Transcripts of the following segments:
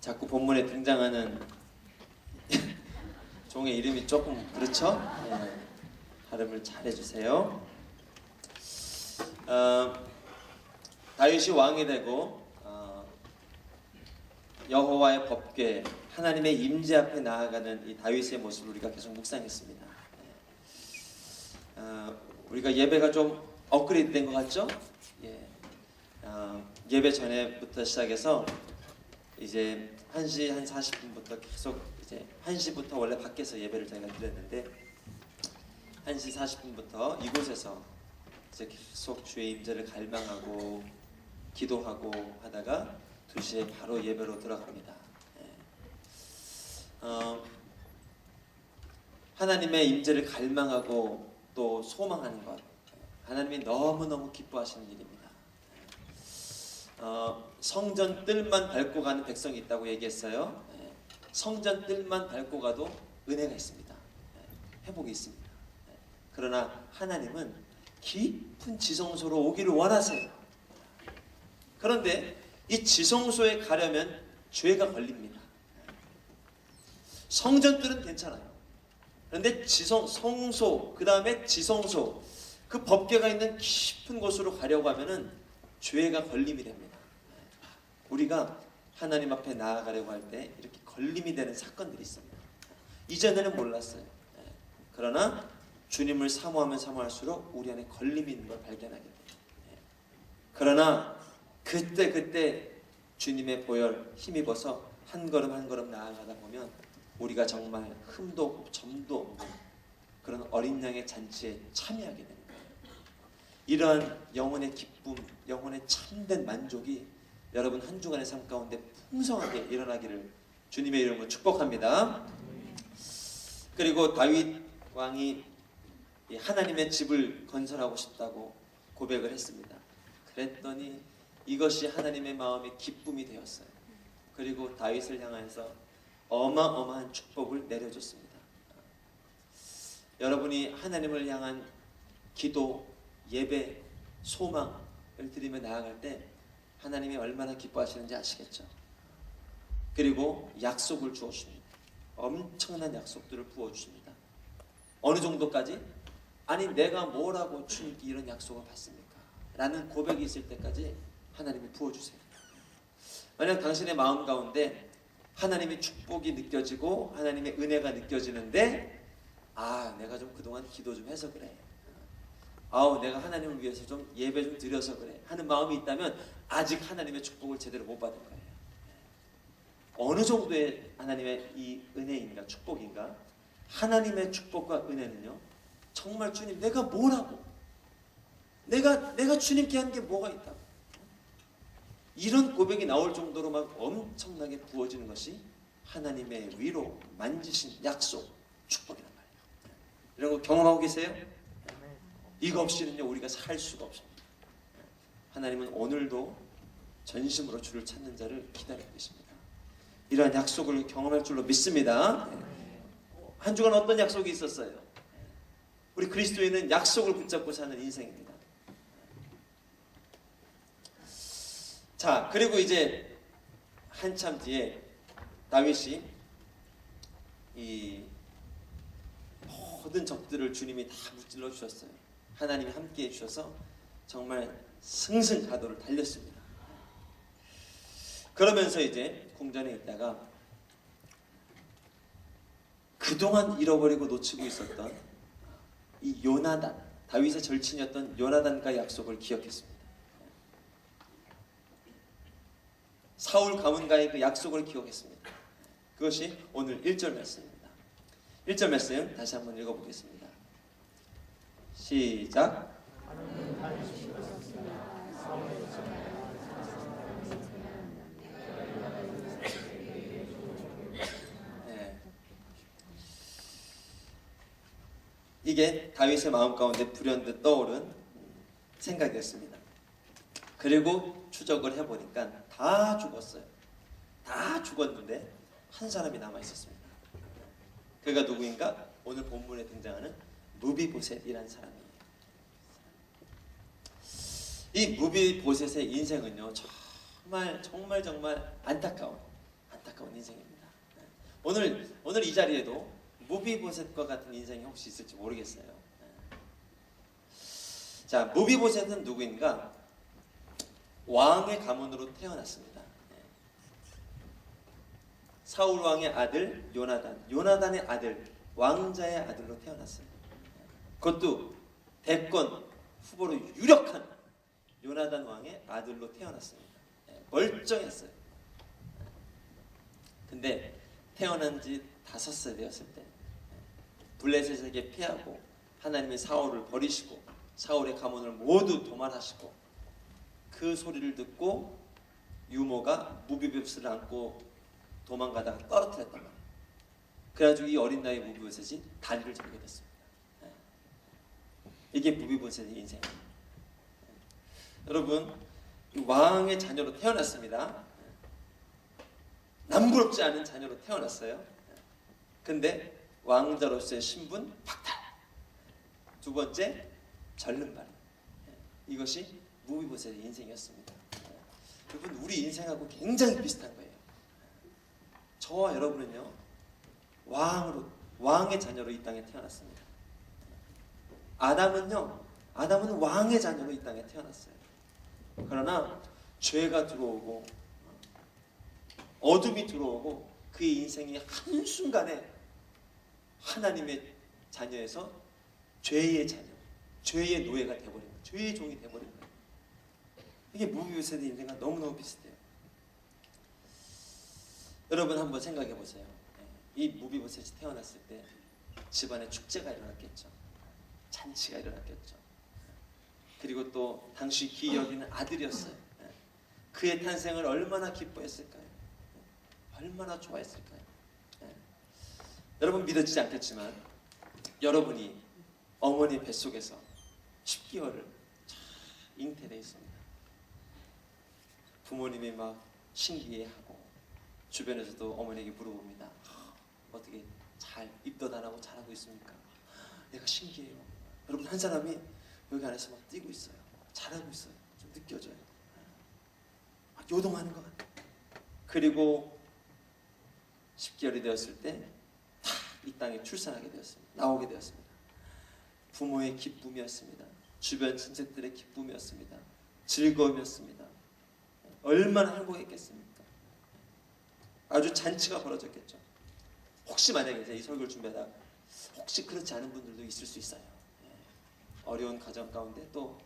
자꾸 본문에 등장하는 종의 이름이 조금 그렇죠? 네. 발음을 잘 해주세요. 다윗이 왕이 되고 여호와의 법궤 하나님의 임재 앞에 나아가는 이 다윗의 모습을 우리가 계속 묵상했습니다. 우리가 예배가 좀 업그레이드 된 것 같죠? 예. 예배 전에부터 시작해서 이제 1시 한 40분부터 계속 이제 1시부터 원래 밖에서 예배를 저희가 드렸는데 1시 40분부터 이곳에서 이제 계속 주의 임재를 갈망하고 기도하고 하다가 2시에 바로 예배로 들어갑니다. 하나님의 임재를 갈망하고 또 소망하는 것, 하나님이 너무너무 기뻐하시는 일입니다. 성전 뜰만 밟고 가는 백성이 있다고 얘기했어요. 성전 뜰만 밟고 가도 은혜가 있습니다. 회복이 있습니다. 그러나 하나님은 깊은 지성소로 오기를 원하세요. 그런데 이 지성소에 가려면 죄가 걸립니다. 성전들은 괜찮아요. 그런데 성소, 그 다음에 지성소, 그 법궤가 있는 깊은 곳으로 가려고 하면은 죄가 걸림이 됩니다. 우리가 하나님 앞에 나아가려고 할 때 이렇게 걸림이 되는 사건들이 있습니다. 이전에는 몰랐어요. 그러나 주님을 사모하면 사모할수록 우리 안에 걸림이 있는 걸 발견하게 돼요. 그러나 그때 주님의 보혈 힘입어서 한 걸음 한 걸음 나아가다 보면 우리가 정말 흠도 없고 점도 없는 그런 어린 양의 잔치에 참여하게 되는 거예요. 이러한 영혼의 기쁨, 영혼의 참된 만족이 여러분 한 주간의 삶 가운데 풍성하게 일어나기를 주님의 이름으로 축복합니다. 그리고 다윗 왕이 하나님의 집을 건설하고 싶다고 고백을 했습니다. 그랬더니 이것이 하나님의 마음의 기쁨이 되었어요. 그리고 다윗을 향해서 어마어마한 축복을 내려줬습니다. 여러분이 하나님을 향한 기도, 예배, 소망을 드리며 나아갈 때 하나님이 얼마나 기뻐하시는지 아시겠죠? 그리고 약속을 주어주십니다. 엄청난 약속들을 부어주십니다. 어느 정도까지? 아니 내가 뭐라고 주님께 이런 약속을 받습니까? 라는 고백이 있을 때까지 하나님이 부어주세요. 만약 당신의 마음 가운데 하나님의 축복이 느껴지고 하나님의 은혜가 느껴지는데 내가 좀 그동안 기도 좀 해서 그래, 내가 하나님을 위해서 좀 예배 좀 드려서 그래 하는 마음이 있다면 아직 하나님의 축복을 제대로 못 받은 거예요. 어느 정도의 하나님의 이 은혜인가 축복인가? 하나님의 축복과 은혜는요, 정말 주님 내가 뭐라고, 내가 주님께 한 게 뭐가 있다고, 이런 고백이 나올 정도로 막 엄청나게 부어지는 것이 하나님의 위로 만지신 약속, 축복이란 말이에요. 이런 거 경험하고 계세요? 이거 없이는요 우리가 살 수가 없습니다. 하나님은 오늘도 전심으로 주를 찾는 자를 기다리고 계십니다. 이러한 약속을 경험할 줄로 믿습니다. 한 주간 어떤 약속이 있었어요? 우리 그리스도인은 약속을 붙잡고 사는 인생입니다. 자, 그리고 이제 한참 뒤에 다윗이 이 모든 적들을 주님이 다 무찔러 주셨어요. 하나님이 함께해 주셔서 정말 승승가도를 달렸습니다. 그러면서 이제 궁전에 있다가 그동안 잃어버리고 놓치고 있었던 이 요나단, 다윗의 절친이었던 요나단과의 약속을 기억했습니다. 사울 가문과의 그 약속을 기억했습니다. 그것이 오늘 1절 말씀입니다. 1절 말씀 다시 한번 읽어보겠습니다. 시작. 이게 다윗의 마음 가운데 불현듯 떠오른 생각이었습니다. 그리고 추적을 해보니까 다 죽었어요. 다 죽었는데 한 사람이 남아있었습니다. 그가 누구인가? 오늘 본문에 등장하는 무비보셋이라는 사람이에요. 이 무비보셋의 인생은요 정말 안타까운 안타까운 인생입니다. 오늘 이 자리에도 무비보셋과 같은 인생이 혹시 있을지 모르겠어요. 자, 무비보셋은 누구인가? 왕의 가문으로 태어났습니다. 사울 왕의 아들 요나단의 아들, 왕자의 아들로 태어났어요. 그것도 대권 후보로 유력한 요나단 왕의 아들로 태어났습니다. 멀쩡했어요. 근데 태어난 지 5살 되었을 때 블레셋에게 패하고 하나님이 사울을 버리시고 사울의 가문을 모두 도말하시고 그 소리를 듣고 유모가 무비보셋을 안고 도망가다가 떨어뜨렸단 말이에요. 그래가지고 이 어린 나이의 무비보셋이 다리를 절게 됐습니다. 이게 무비보셋의 인생입니다. 여러분, 왕의 자녀로 태어났습니다. 남부럽지 않은 자녀로 태어났어요. 근데 왕자로서의 신분 박탈. 두 번째, 절름발. 이것이 무비보셋의 인생이었습니다. 여러분, 우리 인생하고 굉장히 비슷한 거예요. 저와 여러분은요, 왕의 자녀로 이 땅에 태어났습니다. 아담은 왕의 자녀로 이 땅에 태어났어요. 그러나 죄가 들어오고 어둠이 들어오고 그의 인생이 한순간에 하나님의 자녀에서 죄의 자녀, 죄의 노예가 되어버린 거예요. 죄의 종이 되어버린 거예요. 이게 무비보셋의 인생과 너무너무 비슷해요. 여러분 한번 생각해 보세요. 이 무비보셋이 태어났을 때 집안에 축제가 일어났겠죠. 잔치가 일어났겠죠. 그리고 또 당시 귀히 여기는 아들이었어요. 그의 탄생을 얼마나 기뻐했을까요? 얼마나 좋아했을까요? 여러분 믿어지지 않겠지만 여러분이 어머니 뱃속에서 10개월을 잉태되어 있습니다. 부모님이 막 신기해하고 주변에서도 어머니에게 물어봅니다. 어떻게 잘 입덧 안 하고 잘하고 있습니까? 내가 신기해요. 여러분 한 사람이 여기 안에서 막 뛰고 있어요. 잘하고 있어요. 좀 느껴져요. 막 요동하는 것 같아요. 그리고 10개월이 되었을 때 이 땅에 출산하게 되었습니다. 나오게 되었습니다. 부모의 기쁨이었습니다. 주변 친척들의 기쁨이었습니다. 즐거움이었습니다. 얼마나 행복했겠습니까? 아주 잔치가 벌어졌겠죠. 혹시 만약에 이제 이 설교를 준비하다 혹시 그렇지 않은 분들도 있을 수 있어요. 어려운 가정 가운데 또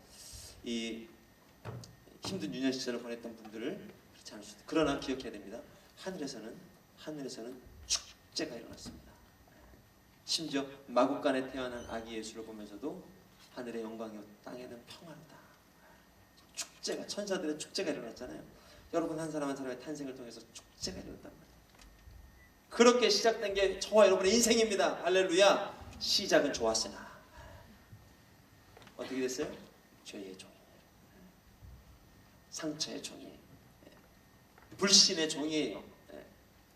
이 힘든 유년 시절을 보냈던 분들을 그렇지 않을 수도. 그러나 기억해야 됩니다. 하늘에서는 축제가 일어났습니다. 심지어 마국간에 태어난 아기 예수를 보면서도 하늘의 영광이요 땅에는 평화로다. 축제가, 천사들의 축제가 일어났잖아요. 여러분 한 사람 한 사람의 탄생을 통해서 축제가 일어났단 말이에요. 그렇게 시작된 게 저와 여러분의 인생입니다. 할렐루야. 시작은 좋았으나 어떻게 됐어요? 죄의 종이, 상처의 종이, 불신의 종이에요.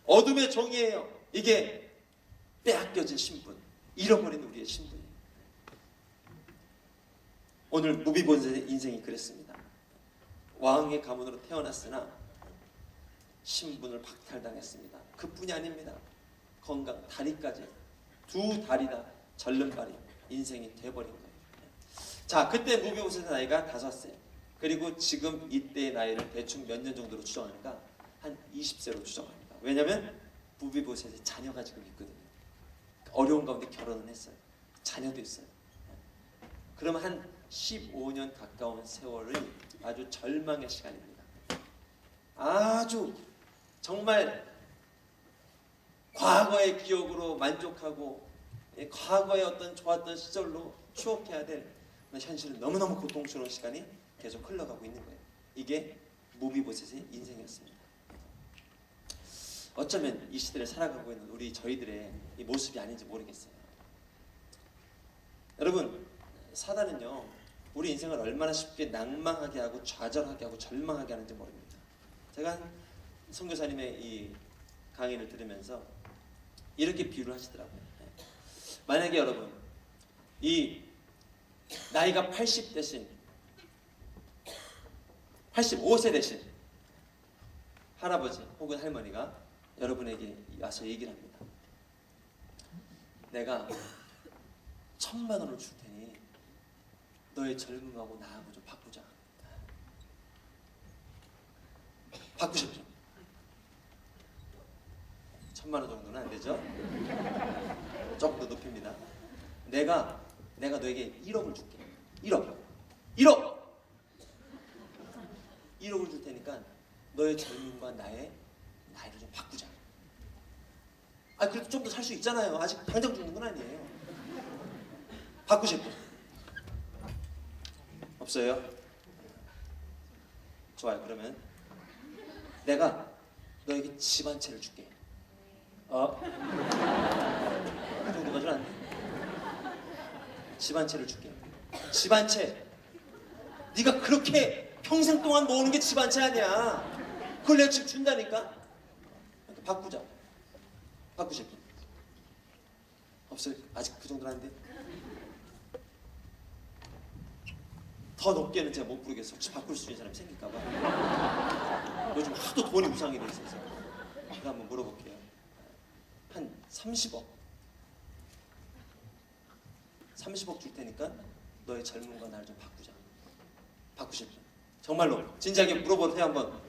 어둠의 종이에요. 이게 빼앗겨진 신분, 잃어버린 우리의 신분이에요. 오늘 무비보셋의 인생이 그랬습니다. 왕의 가문으로 태어났으나 신분을 박탈당했습니다. 그뿐이 아닙니다. 건강, 다리까지 두 다리 다 절름발이 인생이 돼버린 거예요. 자, 그때 무비보셋의 나이가 5세. 그리고 지금 이때의 나이를 대충 몇 년 정도로 추정하는가? 한 20세로 추정합니다. 왜냐하면 무비보셋의 자녀가 지금 있거든요. 어려운 가운데 결혼을 했어요. 자녀도 있어요. 그러면 한 15년 가까운 세월이 아주 절망의 시간입니다. 아주 정말 과거의 기억으로 만족하고 과거의 어떤 좋았던 시절로 추억해야 될 현실은 너무너무 고통스러운 시간이 계속 흘러가고 있는 거예요. 이게 무비보셋의 인생이었습니다. 어쩌면 이 시대를 살아가고 있는 저희들의 이 모습이 아닌지 모르겠어요. 여러분, 사단은요 우리 인생을 얼마나 쉽게 낭망하게 하고 좌절하게 하고 절망하게 하는지 모릅니다. 제가 한 선교사님의 이 강의를 들으면서 이렇게 비유를 하시더라고요. 만약에 여러분 이 나이가 80 대신 85세 대신 할아버지 혹은 할머니가 여러분에게 와서 얘기를 합니다. 내가 1,000만 원을 줄 테니 너의 젊음하고 나하고 좀 바꾸자. 바꾸십시오. 1,000만 원 정도는 안 되죠? 조금 더 높입니다. 내가 너에게 1억을 줄게. 1억. 1억을 줄 테니까 너의 젊음과 나의 나이를 좀 바꾸자. 아, 그래도 좀 더 살 수 있잖아요. 아직 당장 죽는 건 아니에요. 바꾸실 분 없어요? 좋아요. 그러면 내가 너에게 집 한 채를 줄게. 그 정도 가지고 안 돼. 집 한 채를 줄게. 집 한 채. 네가 그렇게 평생 동안 모으는 게 집 한 채 아니야. 그걸 내가 지금 준다니까. 바꾸자. 바꾸실 분 없어요? 아직 그 정도는 안 돼? 더 높게는 제가 못 부르겠어요. 혹시 바꿀 수 있는 사람이 생길까봐. 요즘 하도 돈이 우상이 돼 있어서. 제가 한번 물어볼게요. 한 30억. 30억 줄 테니까 너의 젊음과 나를 좀 바꾸자. 바꾸실 분. 정말로 진지하게 물어봐도 돼요 한번.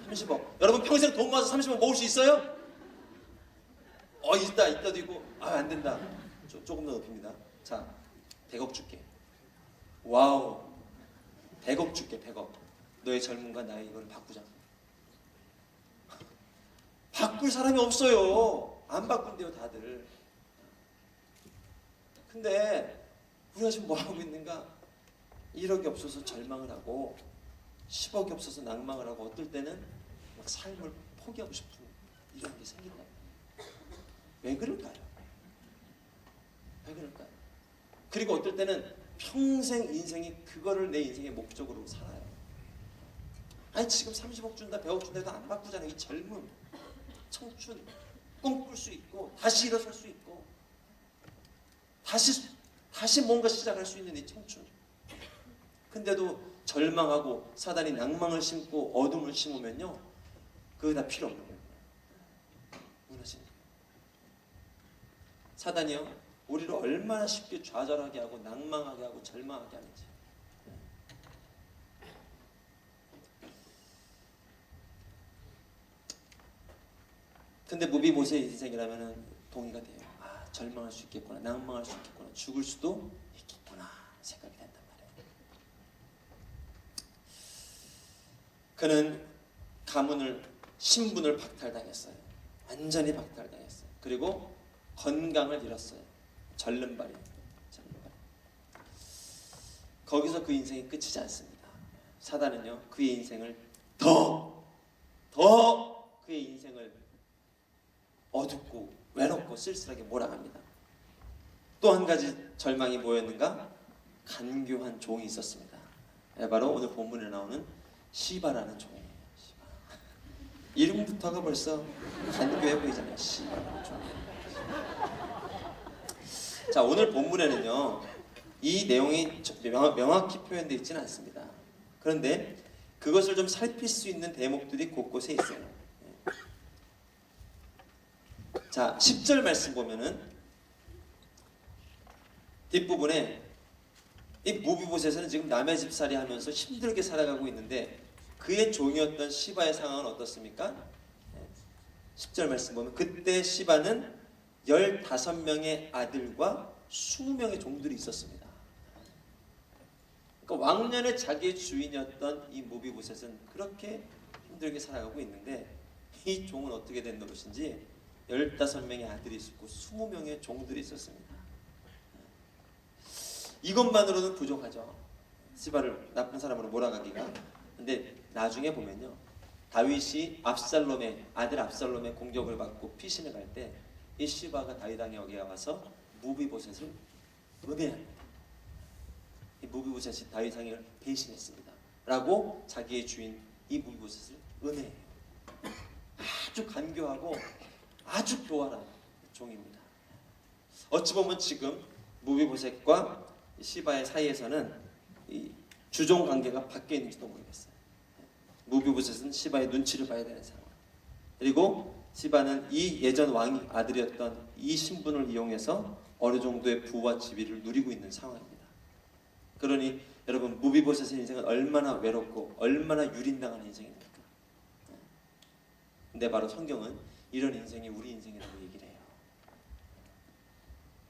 30억. 여러분 평생 돈 모아서 30억 모을 수 있어요? 있다도 있고. 안 된다. 조금 더 높입니다. 자, 100억 줄게. 와우. 100억 줄게. 100억. 너의 젊음과 나의 이걸 바꾸자. 바꿀 사람이 없어요. 안 바꾼대요 다들. 근데 우리가 지금 뭐 하고 있는가? 1억이 없어서 절망을 하고 10억이 없어서 낭망을 하고 어떨 때는 막 삶을 포기하고 싶은 이런 게 생긴다. 왜 그럴까요? 왜 그럴까요? 그리고 어떨 때는 평생 인생이 그거를 내 인생의 목적으로 살아요. 아니 지금 30억 준다 100억 준다 해도 안 바꾸잖아요. 이 젊음, 청춘, 꿈꿀 수 있고 다시 일어설 수 있고 다시 뭔가 시작할 수 있는 이 청춘. 근데도 절망하고 사단이 낭망을 심고 어둠을 심으면요 그거 다 필요 없는 거예요. 무너지는 거예요. 사단이요 우리를 얼마나 쉽게 좌절하게 하고 낭망하게 하고 절망하게 하는지. 근데 무비보셋의 인생이라면 동의가 돼요. 절망할 수 있겠구나, 낭망할 수 있겠구나, 죽을 수도 있겠구나 생각이 된단 말이에요. 그는 가문을, 신분을 박탈당했어요. 완전히 박탈당했어요. 그리고 건강을 잃었어요. 절름발이. 거기서 그 인생이 끝이지 않습니다. 사단은요 그의 인생을 더 그의 인생을 어둡고 외롭고 쓸쓸하게 몰아갑니다. 또 한 가지 절망이 뭐였는가? 간교한 종이 있었습니다. 바로 오늘 본문에 나오는 시바라는 종이에요. 시바. 이름부터가 벌써 간교해 보이잖아요. 시바라는 종. 자, 오늘 본문에는요 이 내용이 명확히 표현되어 있지는 않습니다. 그런데 그것을 좀 살필 수 있는 대목들이 곳곳에 있어요. 자, 10절 말씀 보면은 뒷부분에 이 무비보셋은 지금 남의 집살이 하면서 힘들게 살아가고 있는데 그의 종이었던 시바의 상황은 어떻습니까? 10절 말씀 보면 그때 시바는 15명의 아들과 20명의 종들이 있었습니다. 그러니까 왕년에 자기의 주인이었던 이 무비보셋은 그렇게 힘들게 살아가고 있는데 이 종은 어떻게 된 것인지 15명의 아들이 있었고 20명의 종들이 있었습니다. 이것만으로는 부족하죠. 시바를 나쁜 사람으로 몰아가기가. 근데 나중에 보면요 다윗이 아들 압살롬의 공격을 받고 피신을 갈 때 이 시바가 다윗 왕에게 와서 무비보셋을 음해합니다. 이 무비보셋이 다윗 왕을 배신했습니다 라고 자기의 주인 이 무비보셋을 음해해요. 아주 간교하고 아주 교활한 종입니다. 어찌 보면 지금 무비보셋과 시바의 사이에서는 이 주종 관계가 바뀌어 있는지도 모르겠어요. 무비보셋은 시바의 눈치를 봐야 되는 상황. 그리고 시바는 이 예전 왕 아들이었던 이 신분을 이용해서 어느 정도의 부와 지위를 누리고 있는 상황입니다. 그러니 여러분, 무비보셋의 인생은 얼마나 외롭고 얼마나 유린당한 인생입니까? 근데 바로 성경은 이런 인생이 우리 인생이라고 얘기를 해요.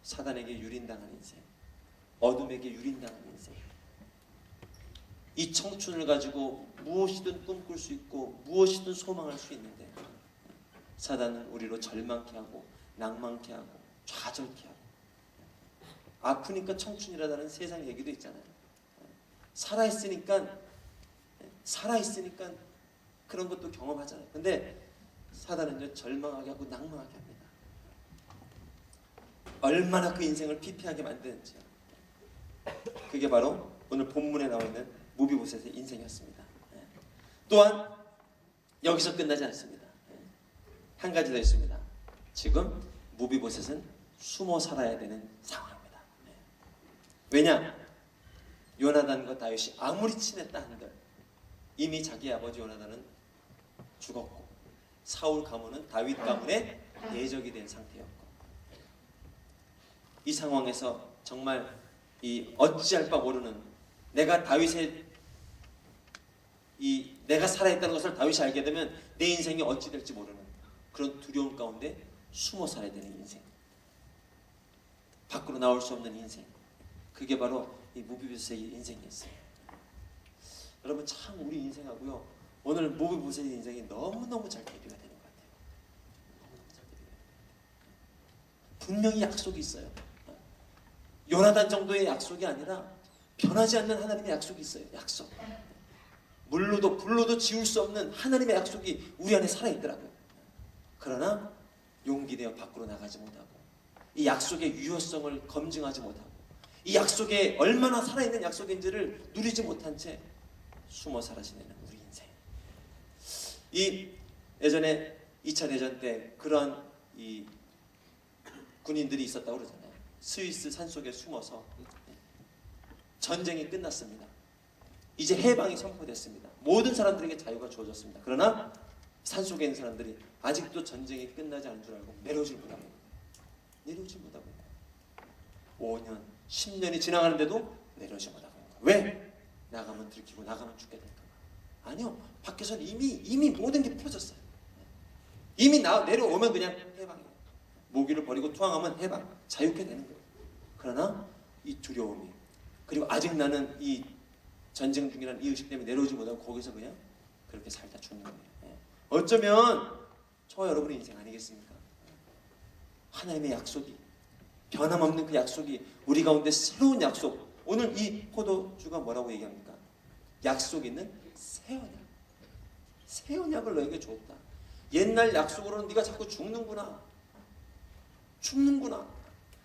사단에게 유린당한 인생, 어둠에게 유린당한 인생. 이 청춘을 가지고 무엇이든 꿈꿀 수 있고 무엇이든 소망할 수 있는데 사단은 우리로 절망케 하고 낭망케 하고 좌절케 하고, 아프니까 청춘이라는 세상 얘기도 있잖아요. 살아있으니까 그런 것도 경험하잖아요. 근데 사단은요, 절망하게 하고 낭망하게 합니다. 얼마나 그 인생을 피폐하게 만드는지요. 그게 바로 오늘 본문에 나와 있는 무비보셋의 인생이었습니다. 또한 여기서 끝나지 않습니다. 한 가지 더 있습니다. 지금 무비보셋은 숨어 살아야 되는 상황입니다. 왜냐? 요나단과 다윗이 아무리 친했다 한들 이미 자기 아버지 요나단은 죽었고 사울 가문은 다윗 가문의 내적이 된 상태였고, 이 상황에서 정말 이 어찌할 바 모르는, 내가 살아있다는 것을 다윗이 알게 되면 내 인생이 어찌 될지 모르는 그런 두려움 가운데 숨어 살아야 되는 인생, 밖으로 나올 수 없는 인생, 그게 바로 이 무비보셋의 인생이었어요. 여러분, 참 우리 인생하고요, 오늘 무비보셋의 인생이 너무너무 잘 대비가 되는 것 같아요. 너무너무 잘 대비가 돼요. 분명히 약속이 있어요. 요나단 정도의 약속이 아니라 변하지 않는 하나님의 약속이 있어요. 약속. 물로도 불로도 지울 수 없는 하나님의 약속이 우리 안에 살아있더라고요. 그러나 용기 내어 밖으로 나가지 못하고, 이 약속의 유효성을 검증하지 못하고, 이 약속에 얼마나 살아있는 약속인지를 누리지 못한 채 숨어 살아 지내는 우리 인생. 이 예전에 2차 대전 때 그런 이 군인들이 있었다고 그러잖아요. 스위스 산속에 숨어서 전쟁이 끝났습니다. 이제 해방이 선포됐습니다. 모든 사람들에게 자유가 주어졌습니다. 그러나 산속에 있는 사람들이 아직도 전쟁이 끝나지 않은 줄 알고 내려오질 못하고 있는 거예요. 5년, 10년이 지나가는데도 내려오지 못하고 있는 거예요. 왜? 나가면 들키고 나가면 죽게 될까 봐. 아니요, 밖에서는 이미 모든 게 풀어졌어요. 이미 내려오면 그냥 해방이에요. 모기를 버리고 투항하면 해방, 자유케 되는 거예요. 그러나 이 두려움이, 그리고 아직 나는 이 전쟁 중이라는 이 의식 때문에 내려오지 못하고 거기서 그냥 그렇게 살다 죽는 거예요. 어쩌면 저와 여러분의 인생 아니겠습니까? 하나님의 약속이, 변함없는 그 약속이 우리 가운데 새로운 약속. 오늘 이 포도주가 뭐라고 얘기합니까? 약속 있는 새 언약. 새 언약을 너에게 줬다. 옛날 약속으로는 네가 자꾸 죽는구나.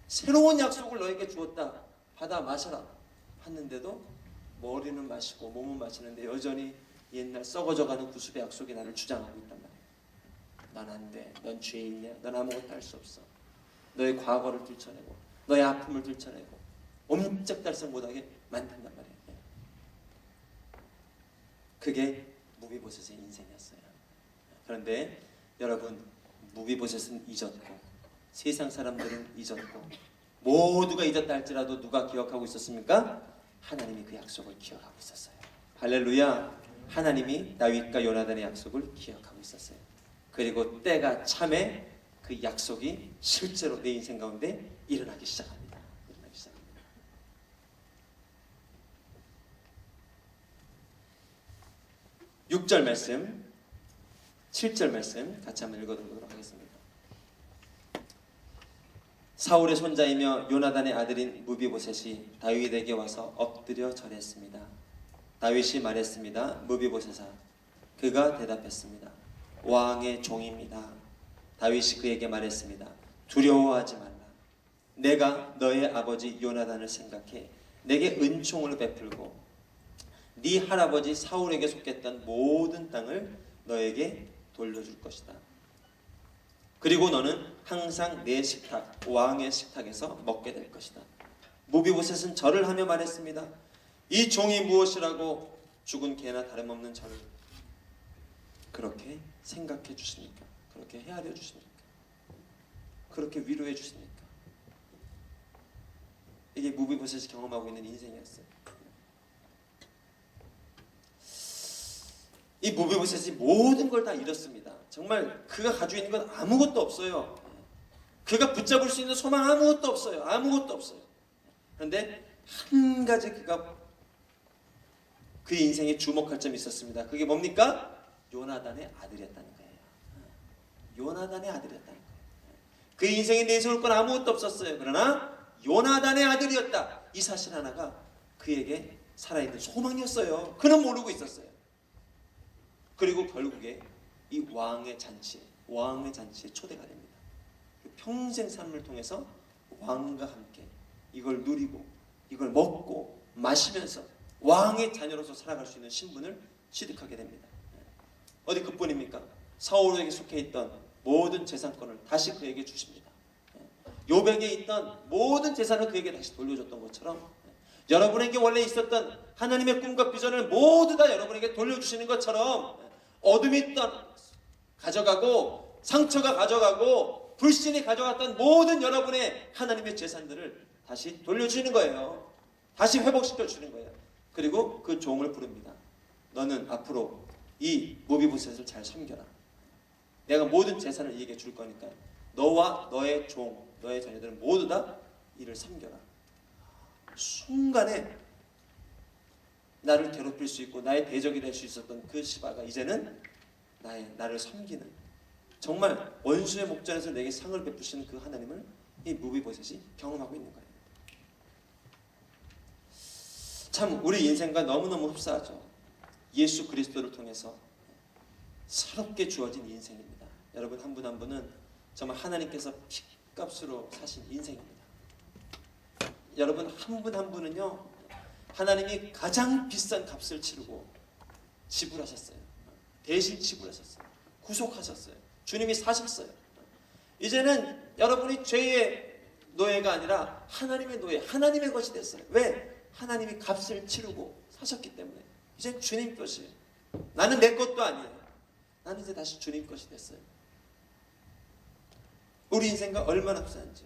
새로운 약속을 너에게 주었다. 받아 마셔라. 했는데도 머리는 마시고 몸은 마시는데 여전히 옛날 썩어져가는 구습의 약속이 나를 주장하고 있단 말이야. 넌 안 돼. 넌 죄인이야. 넌 아무것도 할 수 없어. 너의 과거를 들춰내고 너의 아픔을 들춰내고 옴짝달싹 못하게 만든단 말이에요. 그게 무비보셋의 인생이었어요. 그런데 여러분, 무비보셋은 잊었고 세상 사람들은 잊었고 모두가 잊었다 할지라도 누가 기억하고 있었습니까? 하나님이 그 약속을 기억하고 있었어요. 할렐루야. 하나님이 다윗과 요나단의 약속을 기억하고 있었어요. 그리고 때가 참에 그 약속이 실제로 내 인생 가운데 일어나기 시작합니다. 6절 말씀, 7절 말씀 같이 한번 읽어보도록 하겠습니다. 사울의 손자이며 요나단의 아들인 무비보셋이 다윗에게 와서 엎드려 절했습니다. 다윗이 말했습니다. 무비보셋아. 그가 대답했습니다. 왕의 종입니다. 다윗이 그에게 말했습니다. 두려워하지 말라. 내가 너의 아버지 요나단을 생각해 내게 은총을 베풀고 네 할아버지 사울에게 속했던 모든 땅을 너에게 돌려줄 것이다. 그리고 너는 항상 내 식탁, 왕의 식탁에서 먹게 될 것이다. 무비보셋은 절을 하며 말했습니다. 이 종이 무엇이라고 죽은 개나 다름없는 저를 그렇게 생각해 주십니까? 그렇게 헤아려 주십니까? 그렇게 위로해 주십니까? 이게 무비보셋이 경험하고 있는 인생이었어요. 이 무비보셋이 모든 걸 다 잃었습니다. 정말 그가 가지고 있는 건 아무것도 없어요. 그가 붙잡을 수 있는 소망 아무것도 없어요. 아무것도 없어요. 그런데 한 가지 그가 그 인생에 주목할 점이 있었습니다. 그게 뭡니까? 요나단의 아들이었다는 거예요. 요나단의 아들이었다는 거예요. 그 인생에 내세울 건 아무것도 없었어요. 그러나 요나단의 아들이었다. 이 사실 하나가 그에게 살아있는 소망이었어요. 그는 모르고 있었어요. 그리고 결국에 이 왕의 잔치에 초대가 됩니다. 평생 삶을 통해서 왕과 함께 이걸 누리고 이걸 먹고 마시면서 왕의 자녀로서 살아갈 수 있는 신분을 취득하게 됩니다. 어디 그뿐입니까? 사울에게 속해 있던 모든 재산권을 다시 그에게 주십니다. 요백에 있던 모든 재산을 그에게 다시 돌려줬던 것처럼 여러분에게 원래 있었던 하나님의 꿈과 비전을 모두 다 여러분에게 돌려주시는 것처럼 어둠이 있던 가져가고 상처가 가져가고 불신이 가져갔던 모든 여러분의 하나님의 재산들을 다시 돌려주는 거예요. 다시 회복시켜 주는 거예요. 그리고 그 종을 부릅니다. 너는 앞으로 이 무비보셋을 잘 섬겨라. 내가 모든 재산을 이에게 줄 거니까 너와 너의 종, 너의 자녀들은 모두 다 이를 섬겨라. 순간에 나를 괴롭힐 수 있고 나의 대적이 될 수 있었던 그 시바가 이제는 나를 섬기는, 정말 원수의 목전에서 내게 상을 베푸시는 그 하나님을 이 무비보셋이 경험하고 있는 거예요. 참 우리 인생과 너무너무 흡사하죠. 예수 그리스도를 통해서 새롭게 주어진 인생입니다. 여러분 한 분 한 분은 정말 하나님께서 핏값으로 사신 인생입니다. 여러분 한 분 한 분은요, 하나님이 가장 비싼 값을 치르고 지불하셨어요. 대신 지불하셨어요. 구속하셨어요. 주님이 사셨어요. 이제는 여러분이 죄의 노예가 아니라 하나님의 노예, 하나님의 것이 됐어요. 왜? 하나님이 값을 치르고 사셨기 때문에 이제 주님 것이에요. 나는 내 것도 아니에요. 나는 이제 다시 주님 것이 됐어요. 우리 인생과 얼마나 흡사한지.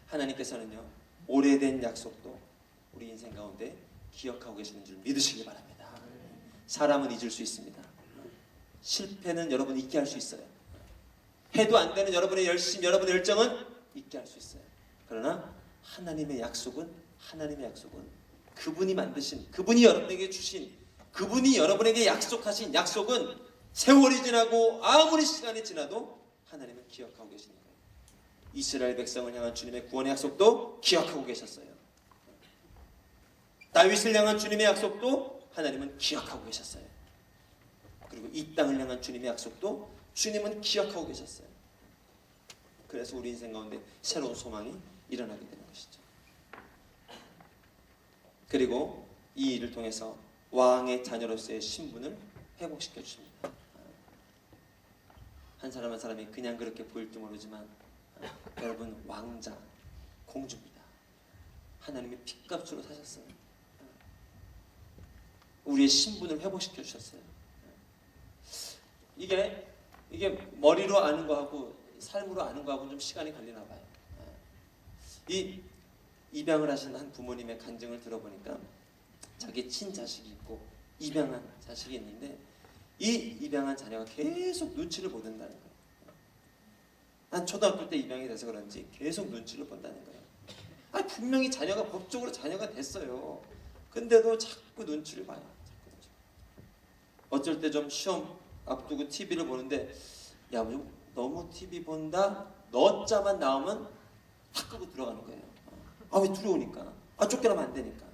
하나님께서는요, 오래된 약속도 우리 인생 가운데 기억하고 계시는 줄 믿으시기 바랍니다. 사람은 잊을 수 있습니다. 실패는 여러분 잊게 할 수 있어요. 해도 안 되는 여러분의 열심, 여러분의 열정은 잊게 할 수 있어요. 그러나 하나님의 약속은 그분이 만드신, 그분이 여러분에게 주신, 그분이 여러분에게 약속하신 약속은 세월이 지나고 아무리 시간이 지나도 하나님은 기억하고 계시는 거예요. 이스라엘 백성을 향한 주님의 구원의 약속도 기억하고 계셨어요. 다윗을 향한 주님의 약속도 하나님은 기억하고 계셨어요. 그리고 이 땅을 향한 주님의 약속도 주님은 기억하고 계셨어요. 그래서 우리 인생 가운데 새로운 소망이 일어나게 되는 것이죠. 그리고 이 일을 통해서 왕의 자녀로서의 신분을 회복시켜 주십니다. 한 사람 한 사람이 그냥 그렇게 보일지 모르지만 여러분 왕자, 공주입니다. 하나님의 핏값으로 사셨어요. 우리의 신분을 회복시켜 주셨어요. 이게 머리로 아는 거하고 삶으로 아는 거하고 좀 시간이 걸리나 봐요. 이 입양을 하신 한 부모님의 간증을 들어보니까 자기 친자식이 있고 입양한 자식이 있는데 이 입양한 자녀가 계속 눈치를 보는다는 거예요. 한 초등학교 때 입양이 돼서 그런지 계속 눈치를 본다는 거예요. 분명히 자녀가 법적으로 자녀가 됐어요. 근데도 자꾸 눈치를 봐요. 어쩔 때 좀 시험 앞두고 TV를 보는데 야, 너무 TV 본다? 너 자만 나오면 탁 끄고 들어가는 거예요. 왜 두려우니까. 쫓겨나면 안 되니까.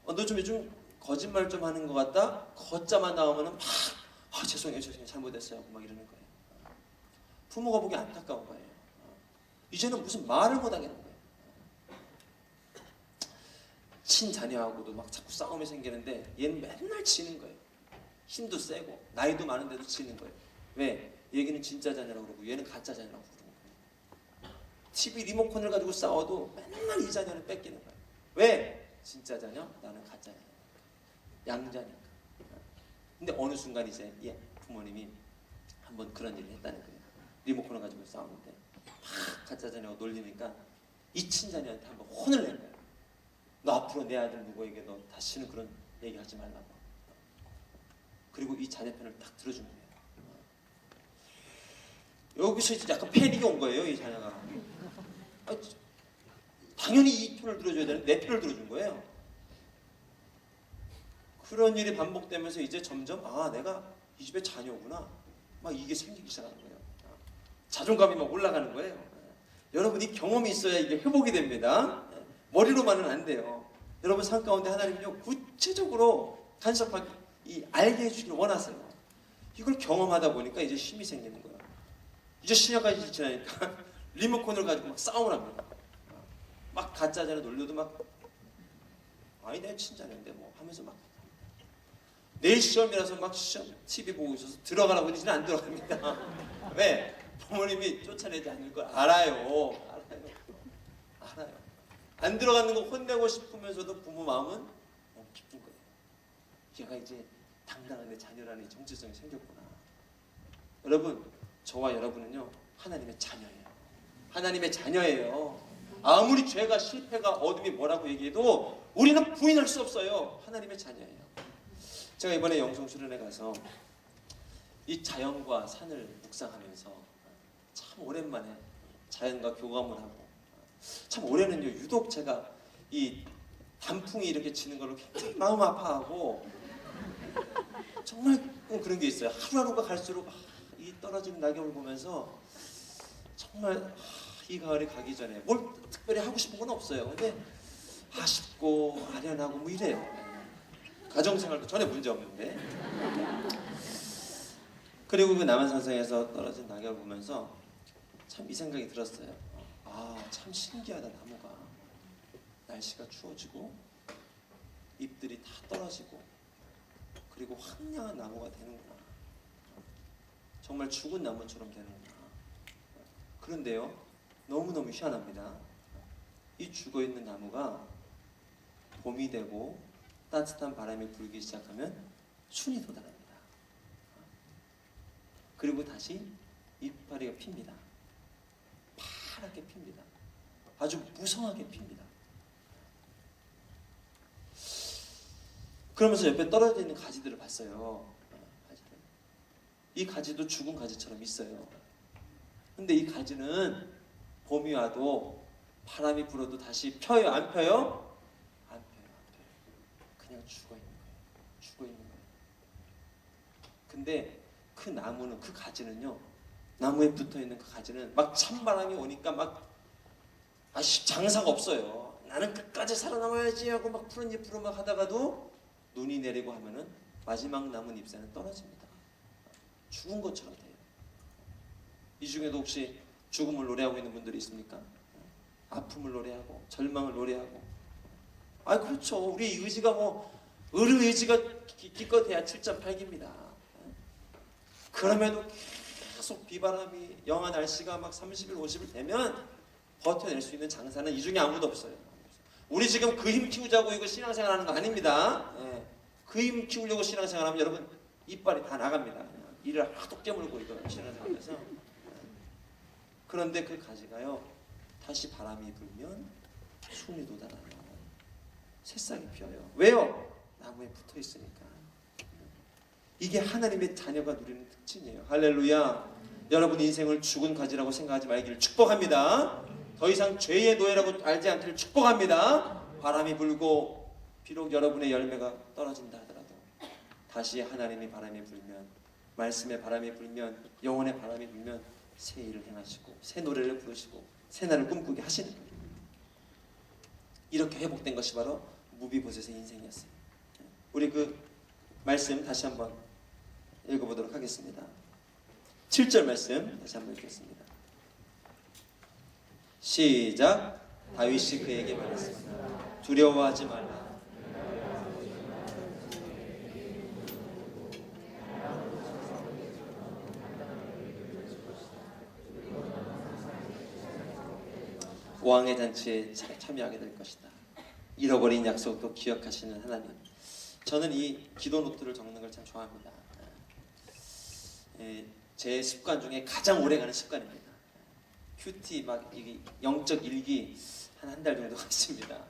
너 좀 요즘 거짓말 좀 하는 것 같다? 거자만 나오면은 막 죄송해요 잘못했어요 막 이러는 거예요. 부모가 보기 안타까운 거예요. 이제는 무슨 말을 못 하겠는 거예요. 친자녀하고도 막 자꾸 싸움이 생기는데 얘는 맨날 지는 거예요. 힘도 세고 나이도 많은데도 지는 거예요. 왜? 얘기는 진짜 자녀라고 그러고 얘는 가짜 자녀라고 그러는 거예요. TV 리모컨을 가지고 싸워도 맨날 이 자녀를 뺏기는 거예요. 왜? 진짜 자녀, 나는 가짜 자녀. 양자니까. 근데 어느 순간 이제 부모님이 한번 그런 일을 했다는 거예요. 리모컨을 가지고 싸우는데 막 가짜 자녀가 놀리니까 이 친자녀한테 한번 혼을 낸 거예요. 너 앞으로 내 아들 누구에게 너 다시는 그런 얘기하지 말라고. 그리고 이 자녀 편을 딱 들어준 거예요. 여기서 이제 약간 패닉이 온 거예요, 이 자녀가. 당연히 이 편을 들어줘야 되는데 내 편을 들어준 거예요. 그런 일이 반복되면서 이제 점점 내가 이 집의 자녀구나 막 이게 생기기 시작하는 거예요. 자존감이 막 올라가는 거예요. 여러분 이 경험이 있어야 이게 회복이 됩니다. 머리로만은 안 돼요. 여러분 삶 가운데 하나님은요 구체적으로 간섭하게 알게 해주기를 원하세요. 이걸 경험하다 보니까 이제 힘이 생기는 거예요. 이제 신약까지 지나니까 리모컨을 가지고 막 싸움을 합니다. 막 가짜자녀 놀려도 막 아니 내 친자녀인데 뭐 하면서 막 내일 시험이라서 막 시험 TV 보고 있어서 들어가라고 하지는 안 들어갑니다. 왜? 부모님이 쫓아내지 않을 걸 알아요. 안 들어가는 거 혼내고 싶으면서도 부모 마음은 너무 기쁜 거예요. 얘가 이제 당당한 내 자녀라는 정체성이 생겼구나. 여러분, 저와 여러분은요 하나님의 자녀예요. 하나님의 자녀예요. 아무리 죄가 실패가 어둠이 뭐라고 얘기해도 우리는 부인할 수 없어요. 하나님의 자녀예요. 제가 이번에 영성 수련회 가서 이 자연과 산을 묵상하면서 참 오랜만에 자연과 교감을 하고 참 올해는요 유독 제가 이 단풍이 이렇게 지는 걸로 굉장히 마음 아파하고 정말 그런 게 있어요. 하루하루가 갈수록 이 떨어지는 낙엽을 보면서 정말 이 가을이 가기 전에 뭘 특별히 하고 싶은 건 없어요. 근데 아쉽고 아련하고 뭐 이래요. 가정생활도 전혀 문제 없는데. 그리고 그 남한산성에서 떨어진 낙엽을 보면서 참 이 생각이 들었어요. 참 신기하다. 나무가 날씨가 추워지고 잎들이 다 떨어지고 그리고 황량한 나무가 되는구나. 정말 죽은 나무처럼 되는구나. 그런데요 너무너무 희한합니다. 이 죽어있는 나무가 봄이 되고 따뜻한 바람이 불기 시작하면 순이 돋아납니다. 그리고 다시 이파리가 핍니다. 파랗게 핍니다. 아주 무성하게 핍니다. 그러면서 옆에 떨어져 있는 가지들을 봤어요. 이 가지도 죽은 가지처럼 있어요. 근데 이 가지는 봄이 와도 바람이 불어도 다시 펴요? 안 펴요? 안 펴요. 그냥 죽어 있는 거예요. 죽어 있는 거예요. 근데 그 나무는, 그 가지는요, 나무에 붙어 있는 그 가지는 막 찬바람이 오니까 막 장사가 없어요. 나는 끝까지 살아남아야지 하고 막 푸른 잎으로 막 하다가도 눈이 내리고 하면은 마지막 남은 잎새는 떨어집니다. 죽은 것처럼 돼요. 이 중에도 혹시 죽음을 노래하고 있는 분들이 있습니까? 아픔을 노래하고 절망을 노래하고. 그렇죠. 우리 의지가 의지가 기껏해야 7.8기입니다. 그럼에도 계속 비바람이 영하 날씨가 막 30일 50일 되면 버텨낼 수 있는 장사는 이 중에 아무도 없어요. 우리 지금 그 힘 키우자고 이거 신앙생활 하는 거 아닙니다. 그 힘 키우려고 신앙생활 하면 여러분 이빨이 다 나갑니다. 이를 하도 깨물고 이거 신앙생활하면서. 그런데 그 가지가요 다시 바람이 불면 순이 돋아나요. 새싹이 피어요. 왜요? 나무에 붙어 있으니까. 이게 하나님의 자녀가 누리는 특징이에요. 할렐루야. 여러분 인생을 죽은 가지라고 생각하지 말기를 축복합니다. 더 이상 죄의 노예라고 알지 않기를 축복합니다. 바람이 불고 비록 여러분의 열매가 떨어진다 하더라도 다시 하나님의 바람이 불면, 말씀의 바람이 불면, 영혼의 바람이 불면 새 일을 행하시고 새 노래를 부르시고 새 날을 꿈꾸게 하시는 거예요. 이렇게 회복된 것이 바로 무비보셋의 인생이었어요. 우리 그 말씀 다시 한번 읽어보도록 하겠습니다. 7절 말씀 다시 한번 읽겠습니다. 시작. 다윗이 그에게 말했습니다. 두려워하지 말라. 왕의 잔치에 참여하게 될 것이다. 잃어버린 약속도 기억하시는 하나님. 저는 이 기도 노트를 적는 걸 참 좋아합니다. 제 습관 중에 가장 오래가는 습관입니다. 큐티 막 이게 영적 일기 한 달 정도 했습니다.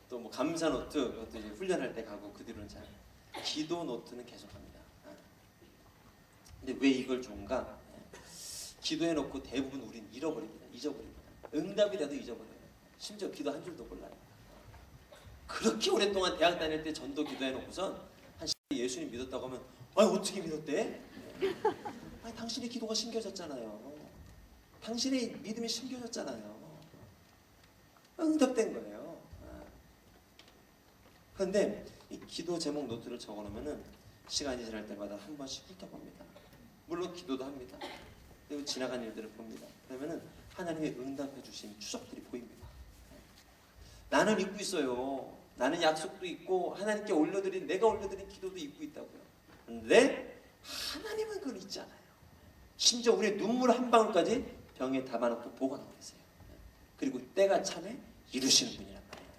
또 뭐 감사 노트 그것도 이제 훈련할 때 가고 그 뒤로는 잘 기도 노트는 계속합니다. 근데 왜 이걸 좋은가? 기도해놓고 대부분 우린 잊어버립니다. 응답이라도 잊어버려요. 심지어 기도 한 줄도 몰라요. 그렇게 오랫동안 대학 다닐 때 전도 기도해놓고선 한 예수님 믿었다고 하면 아니 어떻게 믿었대? 아니 당신의 기도가 심겨졌잖아요. 당신의 믿음이 심겨졌잖아요. 응답된 거예요. 그런데 이 기도 제목 노트를 적어놓으면은 시간이 지날 때마다 한 번씩 훑어봅니다. 물론 기도도 합니다. 그리고 지나간 일들을 봅니다. 그러면은 하나님의 응답해 주신 추적들이 보입니다. 나는 잊고 있어요. 나는 약속도 있고 하나님께 내가 올려드린 기도도 잊고 있다고요. 근데 하나님은 그걸 잊지 않아요. 심지어 우리의 눈물 한 방울까지 병에 담아놓고 보관하고 계세요. 그리고 때가 참에 이루시는 분이란 말이에요.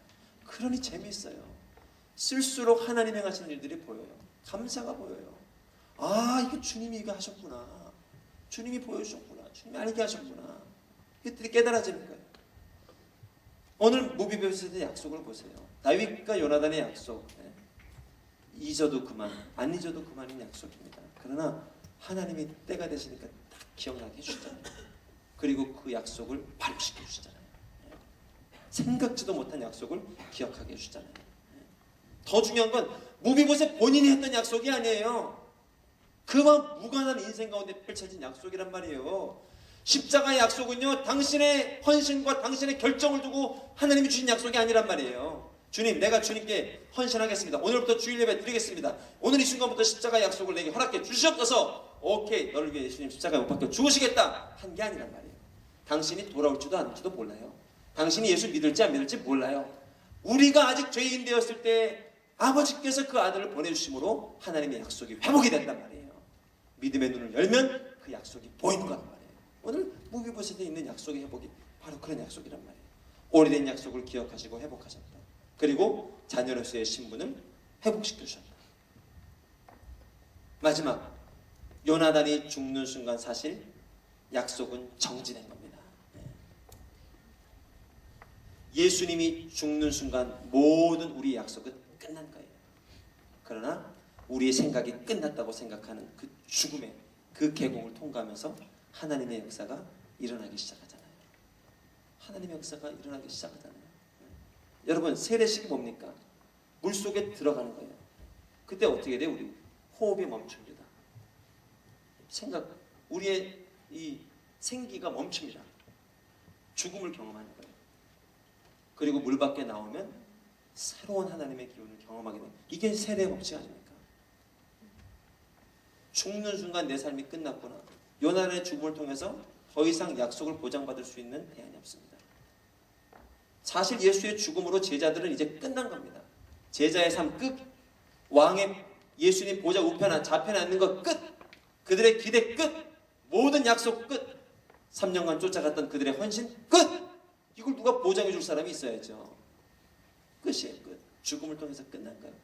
그러니 재미있어요. 쓸수록 하나님 행하시는 일들이 보여요. 감사가 보여요. 아 이거 주님이 이거 하셨구나. 주님이 보여주셨구나. 주님이 알게 하셨구나. 이것들이 깨달아지는 거예요. 오늘 무비보셋의 약속을 보세요. 다윗과 요나단의 약속. 잊어도 그만, 안 잊어도 그만인 약속입니다. 그러나 하나님이 때가 되시니까 다 기억나게 해주시잖아요. 그리고 그 약속을 발효시켜 주시잖아요. 생각지도 못한 약속을 기억하게 해주잖아요. 더 중요한 건 무비보셋 본인이 했던 약속이 아니에요. 그와 무관한 인생 가운데 펼쳐진 약속이란 말이에요. 십자가의 약속은요, 당신의 헌신과 당신의 결정을 두고 하나님이 주신 약속이 아니란 말이에요. 주님, 내가 주님께 헌신하겠습니다. 오늘부터 주일 예배 드리겠습니다. 오늘 이 순간부터 십자가의 약속을 내게 허락해 주시옵소서. 오케이, 너를 위해 예수님 십자가에 못 박혀 죽으시겠다 한 게 아니란 말이에요. 당신이 돌아올지도 않을지도 몰라요. 당신이 예수 믿을지 안 믿을지 몰라요. 우리가 아직 죄인 되었을 때 아버지께서 그 아들을 보내주심으로 하나님의 약속이 회복이 된단 말이에요. 믿음의 눈을 열면 그 약속이 보이는 거란 말이에요. 오늘 무비보셋에 있는 약속의 회복이 바로 그런 약속이란 말이에요. 오래된 약속을 기억하시고 회복하셨다. 그리고 자녀로서의 신분을 회복시켜주셨다. 마지막, 요나단이 죽는 순간 사실 약속은 정지된 겁니다. 예수님이 죽는 순간 모든 우리의 약속은 끝난 거예요. 그러나 우리의 생각이 끝났다고 생각하는 그 죽음의 그 계곡을 통과하면서 하나님의 역사가 일어나기 시작하잖아요. 하나님의 역사가 일어나기 시작하잖아요. 여러분, 세례식이 뭡니까? 물속에 들어가는 거예요. 그때 어떻게 돼요? 우리 호흡이 멈춥니다. 우리의 이 생기가 멈춥니다. 죽음을 경험하는 거예요. 그리고 물 밖에 나오면 새로운 하나님의 기운을 경험하게 됩니다. 이게 세례의 법칙 아닙니까? 죽는 순간 내 삶이 끝났구나. 요나단의 죽음을 통해서 더 이상 약속을 보장받을 수 있는 대안이 없습니다. 사실 예수의 죽음으로 제자들은 이제 끝난 겁니다. 제자의 삶 끝. 왕의 예수님 보좌 우편에 좌편에 앉는 것 끝. 그들의 기대 끝. 모든 약속 끝. 3년간 쫓아갔던 그들의 헌신 끝. 이걸 누가 보장해 줄 사람이 있어야죠. 끝이에요. 끝. 죽음을 통해서 끝난 거예요.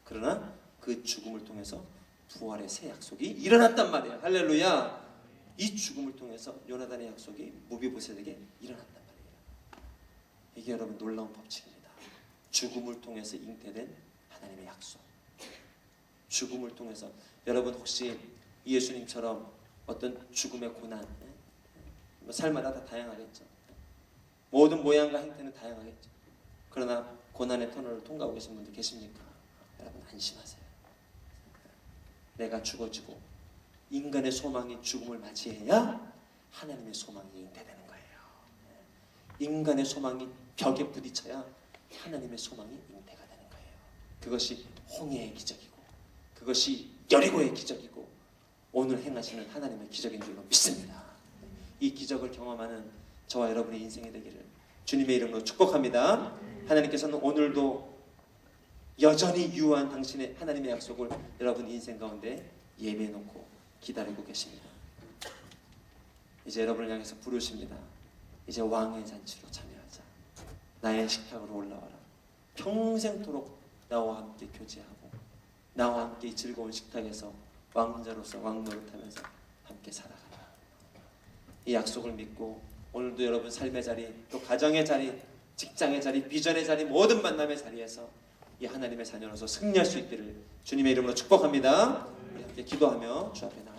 그러나 그 죽음을 통해서 부활의 새 약속이 일어났단 말이에요. 할렐루야. 이 죽음을 통해서 요나단의 약속이 무비보셋에게 일어났단 말이에요. 이게 여러분 놀라운 법칙입니다. 죽음을 통해서 잉태된 하나님의 약속. 죽음을 통해서 여러분 혹시 예수님처럼 어떤 죽음의 고난, 삶마다 다 다양하겠죠. 모든 모양과 행태는 다양하겠죠. 그러나 고난의 터널을 통과하고 계신 분들 계십니까? 여러분 안심하세요. 내가 죽어지고 인간의 소망이 죽음을 맞이해야 하나님의 소망이 잉태되는 거예요. 인간의 소망이 벽에 부딪혀야 하나님의 소망이 잉태가 되는 거예요. 그것이 홍해의 기적이고 그것이 여리고의 기적이고 오늘 행하시는 하나님의 기적인 줄로 믿습니다. 이 기적을 경험하는 저와 여러분의 인생이 되기를 주님의 이름으로 축복합니다. 하나님께서는 오늘도 여전히 유한 당신의 하나님의 약속을 여러분 인생 가운데 예배해 놓고 기다리고 계십니다. 이제 여러분을 향해서 부르십니다. 이제 왕의 잔치로 참여하자. 나의 식탁으로 올라와라. 평생토록 나와 함께 교제하고 나와 함께 이 즐거운 식탁에서 왕자로서 왕노릇하면서 함께 살아가라. 이 약속을 믿고 오늘도 여러분 삶의 자리, 또 가정의 자리, 직장의 자리, 비전의 자리, 모든 만남의 자리에서 이 하나님의 자녀로서 승리할 수 있기를 주님의 이름으로 축복합니다. 우리 함께 기도하며 주 앞에 나아가겠습니다.